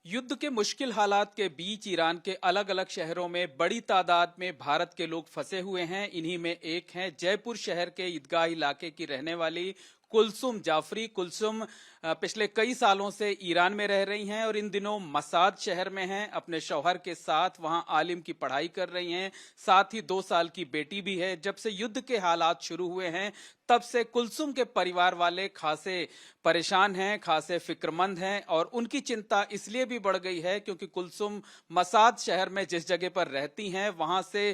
युद्ध के मुश्किल हालात के बीच ईरान के अलग अलग शहरों में बड़ी तादाद में भारत के लोग फंसे हुए हैं। इन्हीं में एक हैं जयपुर शहर के ईदगाह इलाके की रहने वाली कुलसुम जाफरी। कुलसुम पिछले कई सालों से ईरान में रह रही हैं और इन दिनों मसाद शहर में हैं। अपने शौहर के साथ वहां आलिम की पढ़ाई कर रही हैं। साथ ही 2 साल की बेटी भी है। जब से युद्ध के हालात शुरू हुए हैं तब से कुलसुम के परिवार वाले खासे परेशान हैं, खासे फिक्रमंद हैं और उनकी चिंता इसलिए भी बढ़ गई है क्योंकि कुलसुम मसाद शहर में जिस जगह पर रहती हैं वहां से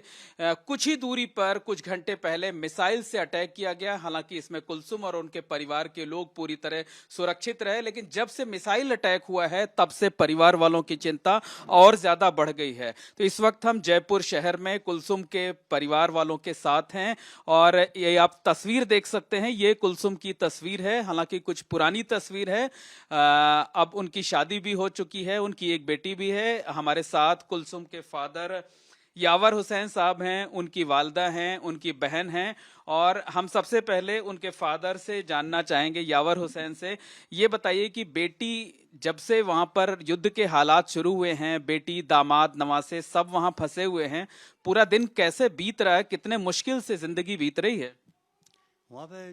कुछ ही दूरी पर कुछ घंटे पहले मिसाइल से अटैक किया गया। हालांकि इसमें कुलसुम और उनके परिवार के लोग पूरी तरह सुरक्षित रहे, लेकिन जब से मिसाइल अटैक हुआ है तब से परिवार वालों की चिंता और ज्यादा बढ़ गई है। तो इस वक्त हम जयपुर शहर में कुलसुम के परिवार वालों के साथ हैं और ये आप तस्वीर देख सकते हैं। ये कुलसुम की तस्वीर है, हालांकि कुछ पुरानी तस्वीर है। अब उनकी शादी भी हो चुकी है, उनकी एक बेटी भी है। हमारे साथ कुलसुम के फादर यावर हुसैन साहब हैं, उनकी वालदा हैं, उनकी बहन हैं और हम सबसे पहले उनके फादर से जानना चाहेंगे, यावर हुसैन से। ये बताइए कि बेटी जब से वहां पर युद्ध के हालात शुरू हुए हैं, बेटी दामाद नवासे सब वहां फंसे हुए हैं, पूरा दिन कैसे बीत रहा है, कितने मुश्किल से जिंदगी बीत रही है वहाँ पे?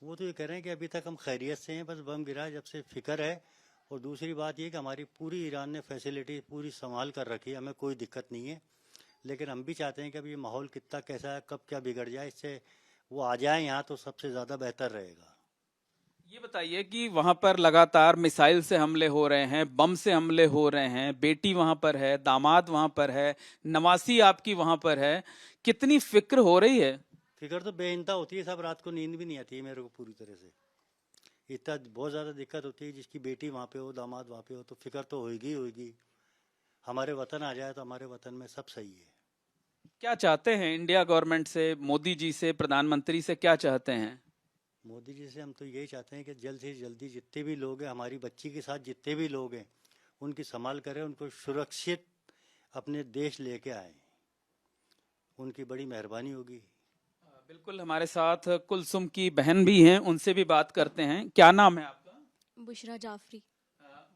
वो तो ये कह रहे हैं कि अभी तक हम खैरियत से हैं, बस बम गिरा जब से फिक्र है। और दूसरी बात ये कि हमारी पूरी ईरान ने फैसिलिटी पूरी संभाल कर रखी है, हमें कोई दिक्कत नहीं है। लेकिन हम भी चाहते हैं कि अभी ये माहौल कितना कैसा है, कब क्या बिगड़ जाए, इससे वो आ जाए यहाँ तो सबसे ज़्यादा बेहतर रहेगा। ये बताइए कि वहां पर लगातार मिसाइल से हमले हो रहे हैं, बम से हमले हो रहे हैं, बेटी वहां पर है, दामाद वहां पर है, नवासी आपकी वहां पर है, कितनी फिक्र हो रही है? फिक्र तो बेइंतहा होती है, सब रात को नींद भी नहीं आती है मेरे को पूरी तरह से। इतना बहुत ज़्यादा दिक्कत होती है, जिसकी बेटी वहाँ पे हो, दामाद वहाँ पे हो, तो फिक्र तो होगी होगी। हमारे वतन आ जाए तो हमारे वतन में सब सही है। क्या चाहते हैं इंडिया गवर्नमेंट से, मोदी जी से, प्रधानमंत्री से क्या चाहते हैं? मोदी जी से हम तो यही चाहते हैं कि जल्द से जल्दी जितने भी लोग हैं, हमारी बच्ची के साथ जितने भी लोग हैं, उनकी संभाल करें, उनको सुरक्षित अपने देश लेके आए। उनकी बड़ी मेहरबानी होगी। बिल्कुल, हमारे साथ कुलसुम की बहन भी हैं, उनसे भी बात करते हैं। क्या नाम है आपका? बुशरा जाफरी।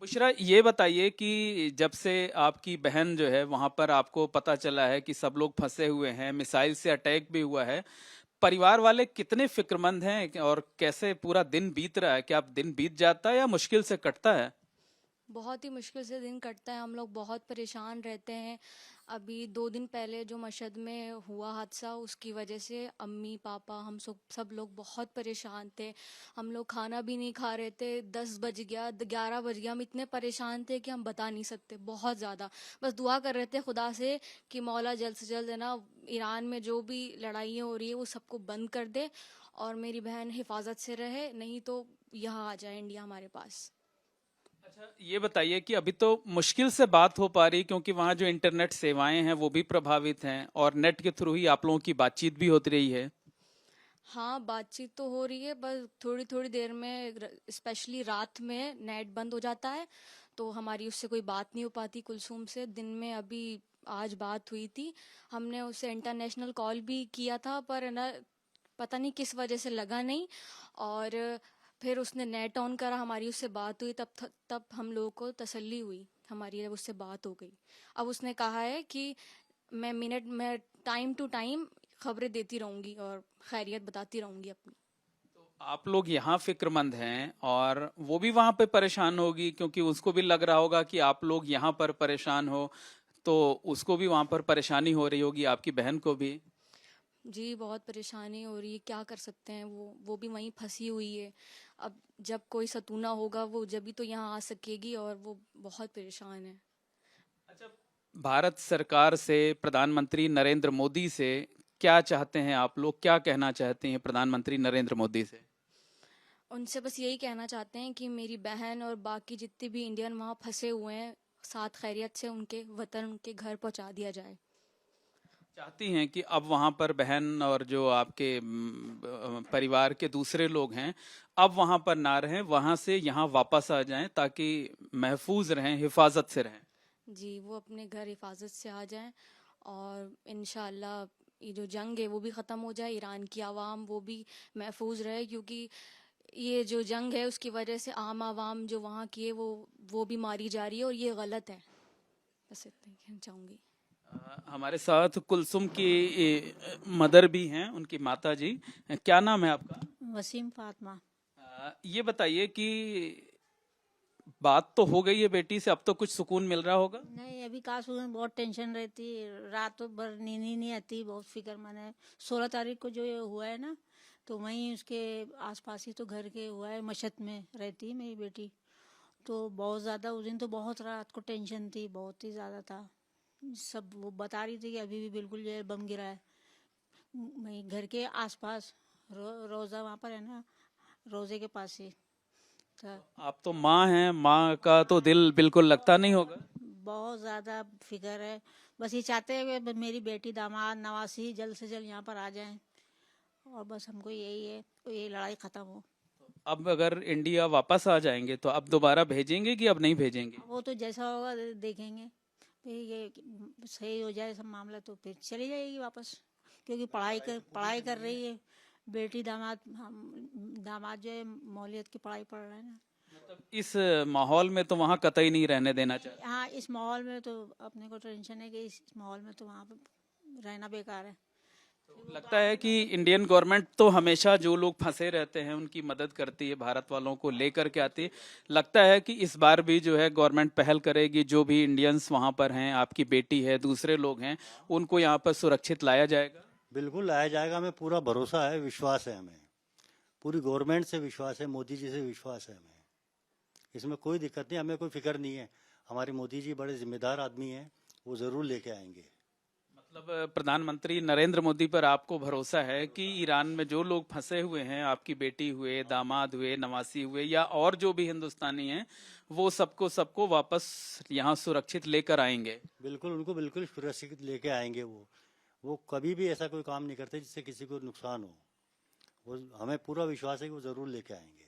बुशरा, ये बताइए कि जब से आपकी बहन जो है वहां पर आपको पता चला है कि सब लोग फंसे हुए हैं, मिसाइल से अटैक भी हुआ है, परिवार वाले कितने फिक्रमंद हैं और कैसे पूरा दिन बीत रहा है? क्या दिन बीत जाता है या मुश्किल से कटता है? बहुत ही मुश्किल से दिन कटता है, हम लोग बहुत परेशान रहते हैं। अभी 2 दिन पहले जो मशहद में हुआ हादसा, उसकी वजह से अम्मी पापा हम सब लोग बहुत परेशान थे। हम लोग खाना भी नहीं खा रहे थे। 10 बज गया, 11 बज गया, हम इतने परेशान थे कि हम बता नहीं सकते, बहुत ज़्यादा। बस दुआ कर रहे थे खुदा से कि मौला जल्द से जल्द है ना, ईरान में जो भी लड़ाइयाँ हो रही है वो सबको बंद कर दे और मेरी बहन हिफाजत से रहे, नहीं तो यहाँ आ जाए इंडिया हमारे पास। अच्छा, ये बताइए कि अभी तो मुश्किल से बात हो पा रही क्योंकि वहाँ जो इंटरनेट सेवाएं हैं वो भी प्रभावित हैं और नेट के थ्रू ही आप लोगों की बातचीत भी होती रही है। हाँ, बातचीत तो हो रही है, बस थोड़ी थोड़ी देर में स्पेशली रात में नेट बंद हो जाता है, तो हमारी उससे कोई बात नहीं हो पाती कुलसूम से। दिन में अभी आज बात हुई थी, हमने उसे इंटरनेशनल कॉल भी किया था, पर ना पता नहीं किस वजह से लगा नहीं। और फिर उसने नेट ऑन करा, हमारी उससे बात हुई, तब हम लोगों को तसल्ली हुई, हमारी जब उससे बात हो गई। अब उसने कहा है कि मैं टाइम टू टाइम खबरें देती रहूंगी और खैरियत बताती रहूंगी अपनी। आप लोग यहाँ फिक्रमंद हैं और वो भी वहां पे परेशान होगी क्योंकि उसको भी लग रहा होगा कि आप लोग यहाँ पर परेशान हो, तो उसको भी वहां पर परेशानी हो रही होगी, आपकी बहन को भी। जी, बहुत परेशानी हो रही है, क्या कर सकते हैं, वो भी वहीं फंसी हुई है। अब जब कोई सतूना होगा वो जब भी तो यहाँ आ सकेगी, और वो बहुत परेशान है। अच्छा, भारत सरकार से, प्रधानमंत्री नरेंद्र मोदी से क्या चाहते हैं आप लोग, क्या कहना चाहते हैं प्रधानमंत्री नरेंद्र मोदी से? उनसे बस यही कहना चाहते हैं कि मेरी बहन और बाकी जितने भी इंडियन वहाँ फंसे हुए हैं, साथ खैरियत से उनके वतन, उनके घर पहुँचा दिया जाए। चाहती हैं कि अब वहां पर बहन और जो आपके परिवार के दूसरे लोग हैं अब वहां पर ना रहें, वहां से यहाँ वापस आ जाएं ताकि महफूज रहें, हिफाजत से रहें। जी, वो अपने घर हिफाजत से आ जाएं और इंशाअल्लाह ये जो जंग है वो भी ख़त्म हो जाए, ईरान की आवाम वो भी महफूज रहे, क्योंकि ये जो जंग है उसकी वजह से आम आवाम जो वहाँ की है वो भी मारी जा रही है और ये गलत है। बस इतना ही कहना चाहूँगी। हमारे साथ कुलसुम की मदर भी हैं, उनकी माता जी। क्या नाम है आपका? वसीम फातिमा। ये बताइए कि बात तो हो गई है बेटी से, अब तो कुछ सुकून मिल रहा होगा? नहीं, अभी कहाँ सुकून, बहुत टेंशन रहती, रातों भर नींद ही नहीं आती, बहुत फिक्रमंद है। 16 तारीख को जो ये हुआ है ना, तो वहीं उसके आसपास ही तो घर के हुआ है, मशहद में रहती है मेरी बेटी। तो बहुत ज़्यादा उस दिन तो बहुत रात को टेंशन थी, बहुत ही ज़्यादा था। सब वो बता रही थी कि अभी भी बिल्कुल जो है बम गिरा है वहीं घर के आसपास। रोज़ा वहाँ पर है ना, रोज़े के पास ही था। आप तो माँ हैं, माँ का तो दिल बिल्कुल लगता नहीं होगा? बहुत ज़्यादा फिक्र है। बस ये चाहते हैं कि मेरी बेटी दामाद नवासी जल्द से जल्द यहाँ पर आ जाएं, और बस हमको यही है तो ये लड़ाई ख़त्म हो। अब अगर इंडिया वापस आ जाएंगे तो अब दोबारा भेजेंगे कि अब नहीं भेजेंगे? वो तो जैसा होगा देखेंगे। फिर ये सही हो जाए सब मामला तो फिर चली जाएगी वापस, क्योंकि पढ़ाई कर रही है बेटी। दामाद जो है मौलियत की पढ़ाई पढ़ रहे हैं ना। मतलब इस माहौल में तो वहाँ कतई नहीं रहने देना चाहिए। हाँ, इस माहौल में तो अपने को टेंशन है कि इस माहौल में तो वहाँ पर रहना बेकार है। लगता है कि इंडियन गवर्नमेंट तो हमेशा जो लोग फंसे रहते हैं उनकी मदद करती है, भारत वालों को लेकर के आती है। लगता है कि इस बार भी जो है गवर्नमेंट पहल करेगी, जो भी इंडियंस वहाँ पर हैं, आपकी बेटी है, दूसरे लोग हैं, उनको यहाँ पर सुरक्षित लाया जाएगा। बिल्कुल लाया जाएगा, हमें पूरा भरोसा है, विश्वास है, हमें पूरी गवर्नमेंट से विश्वास है, मोदी जी से विश्वास है हमें। इसमें कोई दिक्कत नहीं, हमें कोई फिक्र नहीं है। हमारे मोदी जी बड़े जिम्मेदार आदमी हैं, वो ज़रूर लेके आएंगे। मतलब प्रधानमंत्री नरेंद्र मोदी पर आपको भरोसा है कि ईरान में जो लोग फंसे हुए हैं, आपकी बेटी हुए, दामाद हुए, नवासी हुए या और जो भी हिंदुस्तानी हैं, वो सबको वापस यहाँ सुरक्षित लेकर आएंगे? बिल्कुल, उनको बिल्कुल सुरक्षित लेके आएंगे। वो कभी भी ऐसा कोई काम नहीं करते जिससे किसी को नुकसान हो। वो हमें पूरा विश्वास है कि वो ज़रूर लेके आएंगे।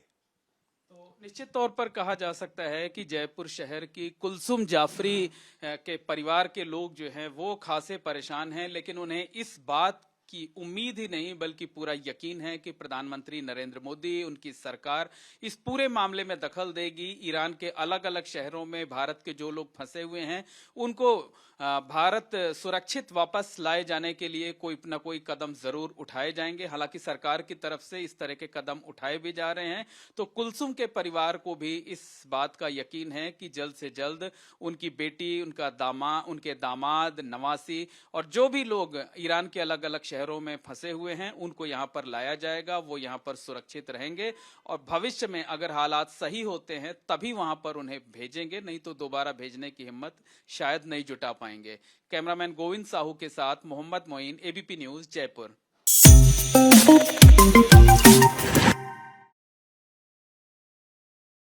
तो निश्चित तौर पर कहा जा सकता है कि जयपुर शहर की कुलसुम जाफरी के परिवार के लोग जो हैं वो खासे परेशान हैं, लेकिन उन्हें इस बात की उम्मीद ही नहीं बल्कि पूरा यकीन है कि प्रधानमंत्री नरेंद्र मोदी, उनकी सरकार इस पूरे मामले में दखल देगी। ईरान के अलग अलग शहरों में भारत के जो लोग फंसे हुए हैं उनको भारत सुरक्षित वापस लाए जाने के लिए कोई न कोई कदम जरूर उठाए जाएंगे। हालांकि सरकार की तरफ से इस तरह के कदम उठाए भी जा रहे हैं। तो कुलसुम के परिवार को भी इस बात का यकीन है कि जल्द से जल्द उनकी बेटी, उनके दामाद, नवासी और जो भी लोग ईरान के अलग अलग शहरों में फंसे हुए हैं उनको यहाँ पर लाया जाएगा। वो यहाँ पर सुरक्षित रहेंगे और भविष्य में अगर हालात सही होते हैं तभी वहां पर उन्हें भेजेंगे, नहीं तो दोबारा भेजने की हिम्मत शायद नहीं जुटा पाएंगे। कैमरामैन गोविंद साहू के साथ मोहम्मद मोइन, एबीपी न्यूज, जयपुर।